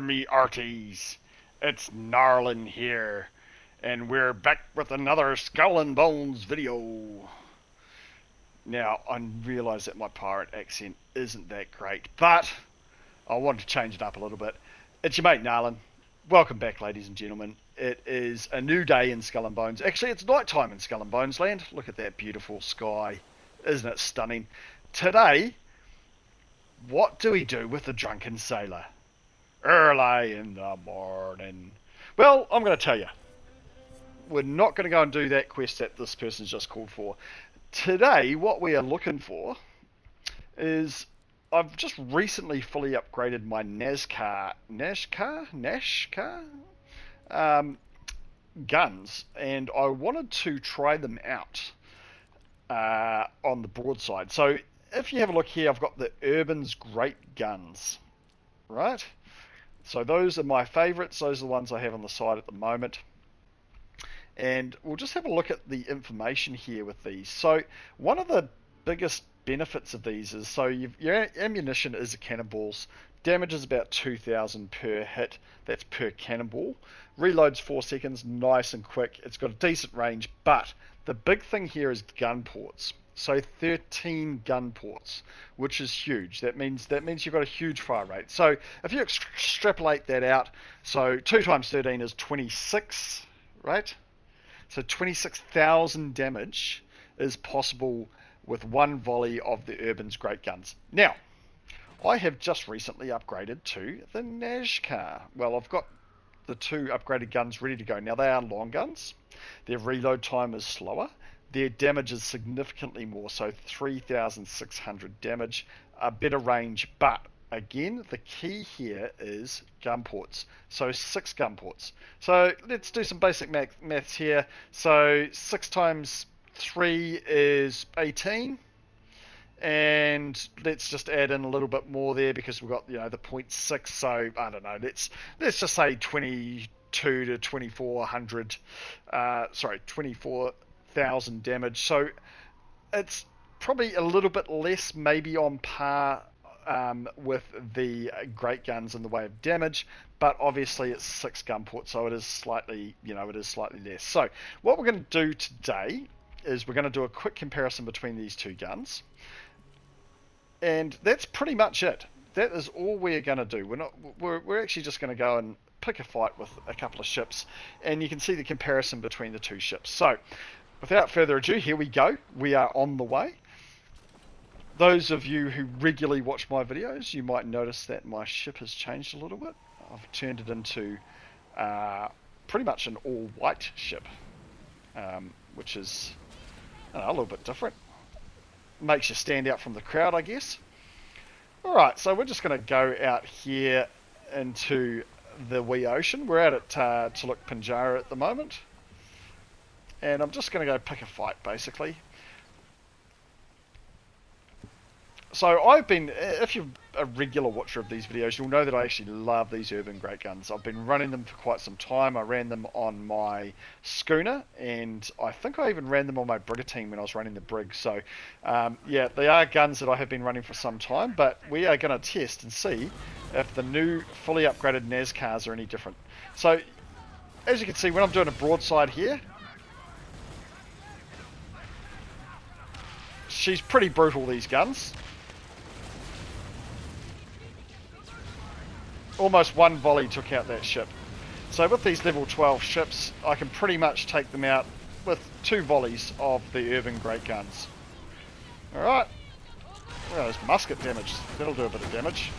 me arties, it's Gnarlin here, and we're back with another Skull and Bones video. Now, I realise that my pirate accent isn't that great, but I want to change it up a little bit. It's your mate Gnarlin. Welcome back, ladies and gentlemen. It is a new day in Skull and Bones. Actually, it's night time in Skull and Bones land. Look at that beautiful sky. Isn't it stunning? Today, what do we do with the drunken sailor? Early in the morning. Well, I'm going to tell you. We're not going to go and do that quest that this person's just called for. Today, what we are looking for is... I've just recently fully upgraded my Nashkar guns, and I wanted to try them out on the broadside. So if you have a look here, I've got the Urban's Great Guns, right? So those are my favourites. Those are the ones I have on the side at the moment. And we'll just have a look at the information here with these. So one of the biggest benefits of these is, so your ammunition is a cannonballs. Damage is about 2,000 per hit. That's per cannonball. Reloads 4 seconds, nice and quick. It's got a decent range, but the big thing here is gun ports. So 13 gun ports, which is huge. That means you've got a huge fire rate. So if you extrapolate that out, so 2 times 13 is 26, right? So 26,000 damage is possible with one volley of the Urban's Great Guns. Now, I have just recently upgraded to the Nashkar. Well, I've got the 2 upgraded guns ready to go. Now, they are long guns. Their reload time is slower. Their damage is significantly more, so 3,600 damage, a better range. But, again, the key here is gun ports. So 6 gun ports. So let's do some basic maths here. So 6 times 3 is 18, and let's just add in a little bit more there because we've got, the 0.6, so I don't know, let's just say 22 to 2400, 24,000 damage. So it's probably a little bit less, maybe on par with the great guns in the way of damage, but obviously it's 6 gun ports, so it is slightly less. So what we're going to do today is we're going to do a quick comparison between these 2 guns, and that's pretty much it. That is all we're going to do. We're actually just going to go and pick a fight with a couple of ships, and you can see the comparison between the 2 ships. So without further ado, here we go. We are on the way. Those of you who regularly watch my videos, you might notice that my ship has changed a little bit. I've turned it into pretty much an all-white ship, which is a little bit different. Makes you stand out from the crowd, I guess. Alright, so we're just going to go out here into the wee ocean. We're out at Tuluk Pinjara at the moment. And I'm just going to go pick a fight, basically. So I've been, if you're a regular watcher of these videos, you'll know that I actually love these Urban Great Guns. I've been running them for quite some time. I ran them on my schooner, and I think I even ran them on my brigantine when I was running the brig. So yeah, they are guns that I have been running for some time, but we are going to test and see if the new fully upgraded Nashkars are any different. So as you can see, when I'm doing a broadside here, she's pretty brutal, these guns. Almost one volley took out that ship. So with these level 12 ships, I can pretty much take them out with 2 volleys of the Urban Great Guns. Alright. Well, there's musket damage. That'll do a bit of damage.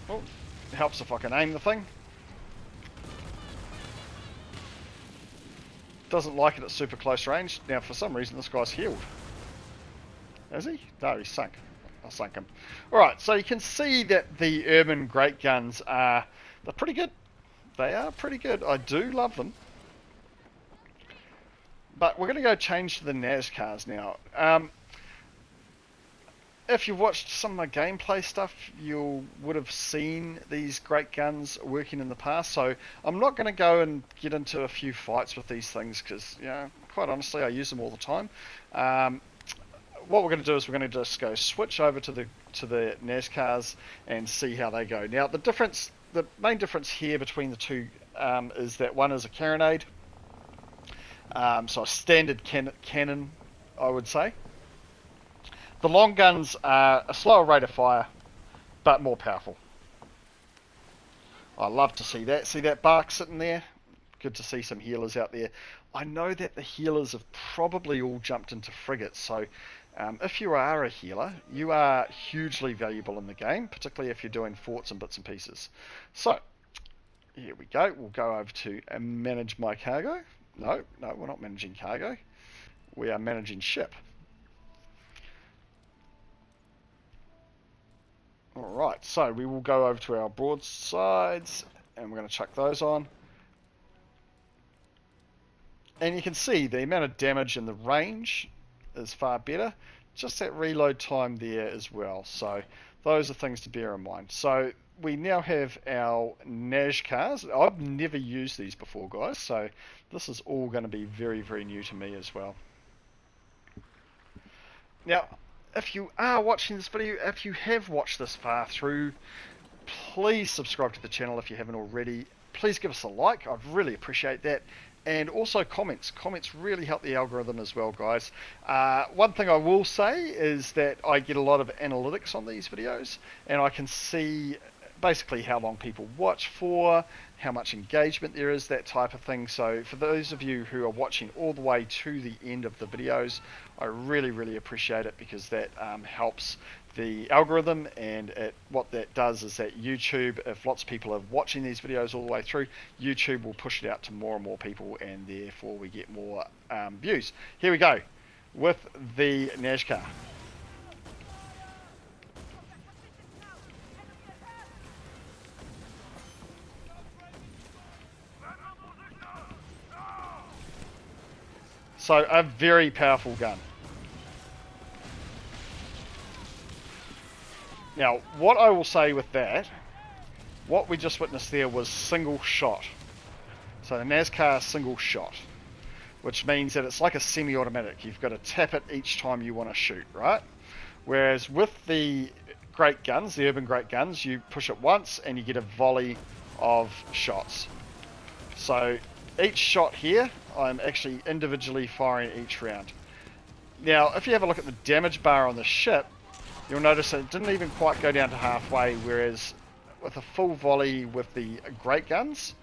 Oh, it helps if I can aim the thing. Doesn't like it at super close range. Now, for some reason, this guy's healed. Is he? No, he's sunk. I sunk him. Alright, so you can see that the Urban Great Guns they're pretty good. They are pretty good. I do love them. But we're going to go change to the Nashkars now. If you've watched some of my gameplay stuff, you would have seen these great guns working in the past. So I'm not going to go and get into a few fights with these things because, quite honestly, I use them all the time. what we're going to do is we're going to just go switch over to the Nashkars and see how they go. Now the main difference here between the two is that one is a carronade, so a standard cannon, I would say. The long guns are a slower rate of fire, but more powerful. I love to see that. See that bark sitting there? Good to see some healers out there. I know that the healers have probably all jumped into frigates, so if you are a healer, you are hugely valuable in the game, particularly if you're doing forts and bits and pieces. So, here we go. We'll go over to manage my cargo. No, we're not managing cargo. We are managing ship. Alright, so we will go over to our broadsides, and we're going to chuck those on. And you can see the amount of damage and the range is far better. Just that reload time there as well. So those are things to bear in mind. So we now have our Nashkars. I've never used these before, guys. So this is all going to be very, very new to me as well. Now, if you are watching this video, if you have watched this far through, please subscribe to the channel if you haven't already. Please give us a like. I'd really appreciate that. And also comments. Comments really help the algorithm as well, guys. One thing I will say is that I get a lot of analytics on these videos, and I can see basically how long people watch for, how much engagement there is, that type of thing. So for those of you who are watching all the way to the end of the videos, I really, really appreciate it, because that helps the algorithm, and what that does is that YouTube, if lots of people are watching these videos all the way through, YouTube will push it out to more and more people, and therefore we get more views. Here we go with the Nashkar. So a very powerful gun. Now, what I will say with that, what we just witnessed there was single shot. So the Nashkar single shot, which means that it's like a semi-automatic. You've got to tap it each time you want to shoot, right? Whereas with the great guns, the urban great guns, you push it once and you get a volley of shots. So each shot here, I'm actually individually firing each round. Now, if you have a look at the damage bar on the ship, you'll notice that it didn't even quite go down to halfway, whereas with a full volley with the great guns,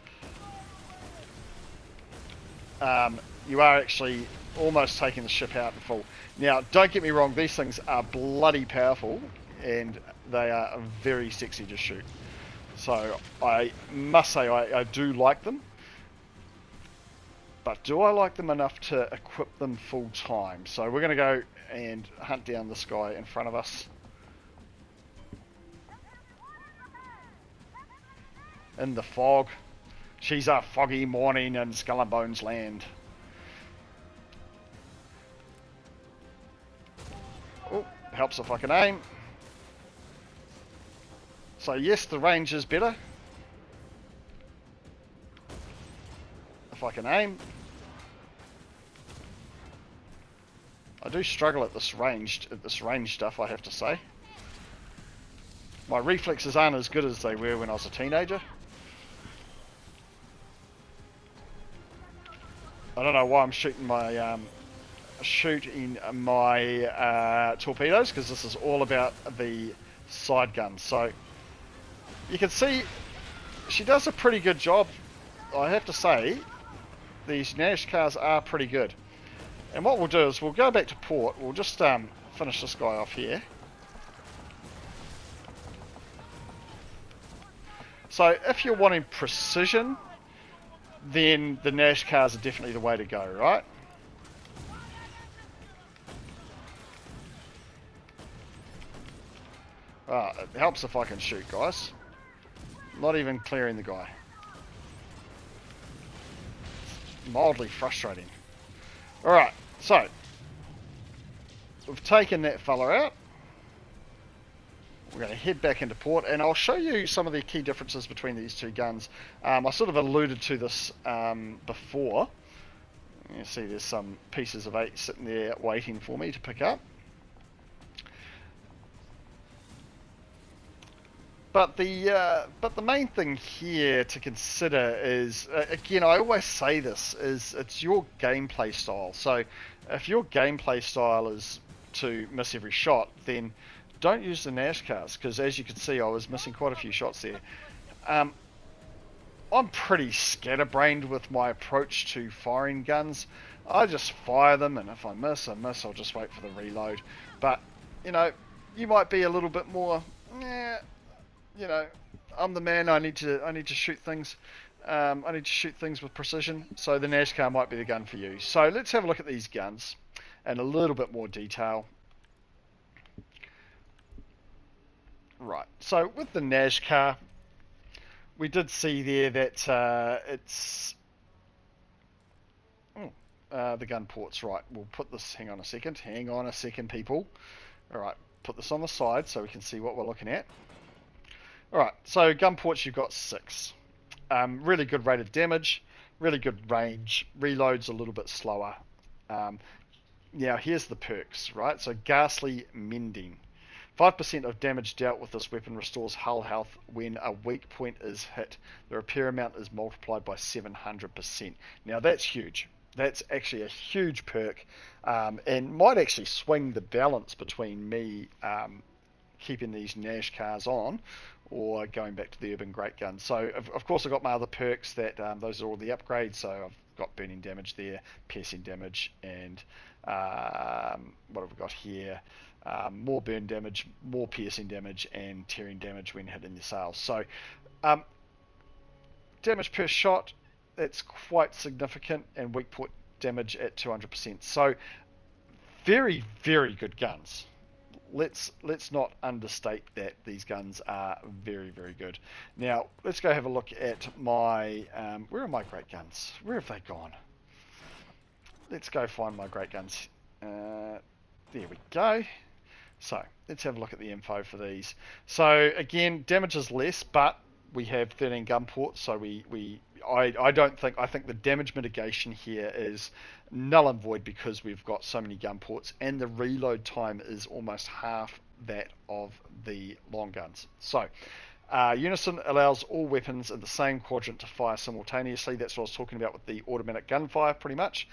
you are actually almost taking the ship out in full. Now, don't get me wrong, these things are bloody powerful, and they are very sexy to shoot. So I must say I do like them. But do I like them enough to equip them full time? So we're going to go and hunt down this guy in front of us. In the fog. She's a foggy morning in Skull and Bones land. Oh, helps if I can aim. So yes, the range is better. If I can aim. I do struggle at this range stuff, I have to say. My reflexes aren't as good as they were when I was a teenager. I don't know why I'm shooting my torpedoes, because this is all about the side guns. So you can see she does a pretty good job, I have to say. These Nashkars are pretty good. And what we'll do is we'll go back to port. We'll just finish this guy off here. So if you're wanting precision, then the Nashkars are definitely the way to go, right? It helps if I can shoot, guys. Not even clearing the guy. Mildly frustrating. Alright, so we've taken that fella out. We're going to head back into port, and I'll show you some of the key differences between these two guns. I sort of alluded to this before. You see there's some pieces of 8 sitting there waiting for me to pick up. but the main thing here to consider is again, I always say this, is it's your gameplay style. So if your gameplay style is to miss every shot, then don't use the Nashcars, because as you can see, I was missing quite a few shots there. Um, I'm pretty scatterbrained with my approach to firing guns. I just fire them, and if I miss, I miss. I'll just wait for the reload. But you know, you might be a little bit more. You know, I'm the man. I need to shoot things. I need to shoot things with precision. So the Nashcar might be the gun for you. So let's have a look at these guns in a little bit more detail. Right. So with the Nashcar, we did see there that it's the Gunports. Right. We'll put this. Hang on a second. Hang on a second, people. All right. Put this on the side so we can see what we're looking at. Alright, so Gunports, you've got 6. Really good rate of damage, really good range, reloads a little bit slower. Now here's the perks, right? So Ghastly Mending. 5% of damage dealt with this weapon restores hull health when a weak point is hit. The repair amount is multiplied by 700%. Now that's huge. That's actually a huge perk, and might actually swing the balance between me keeping these Nashcars on or going back to the Urban Great Gun. So of course I've got my other perks that those are all the upgrades. So I've got burning damage there, piercing damage, and what have we got here? More burn damage, more piercing damage, and tearing damage when hitting the sails. So damage per shot, that's quite significant, and weak point damage at 200%. So very, very good guns. Let's not understate that these guns are very, very good. Now let's go have a look at my where are my great guns? Where have they gone? Let's go find my great guns. There we go. So let's have a look at the info for these. So again, damage is less, but we have 13 gun ports, so I don't think, I think the damage mitigation here is null and void because we've got so many gun ports, and the reload time is almost half that of the long guns. So Unison allows all weapons in the same quadrant to fire simultaneously. That's what I was talking about with the automatic gunfire, pretty much.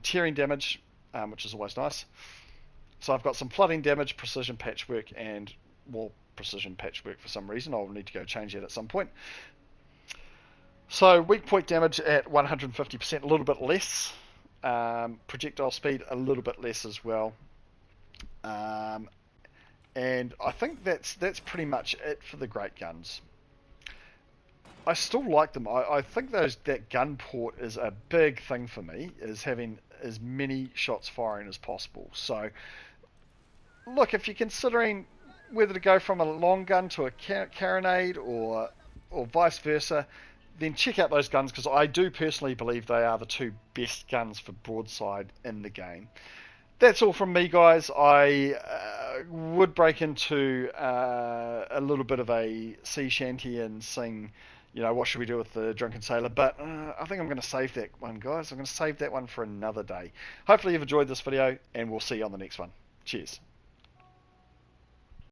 Tearing damage, which is always nice. So I've got some flooding damage, precision patchwork, and more precision patchwork for some reason. I'll need to go change that at some point. So weak point damage at 150%, a little bit less. Projectile speed a little bit less as well. And I think that's pretty much it for the great guns. I still like them. I think that gun port is a big thing for me, is having as many shots firing as possible. So look, if you're considering whether to go from a long gun to a carronade or vice versa, then check out those guns, because I do personally believe they are the 2 best guns for broadside in the game. That's all from me, guys. I would break into a little bit of a sea shanty and sing, you know, what should we do with the drunken sailor, but I think I'm going to save that one, guys. I'm going to save that one for another day. Hopefully you've enjoyed this video, and we'll see you on the next one. Cheers.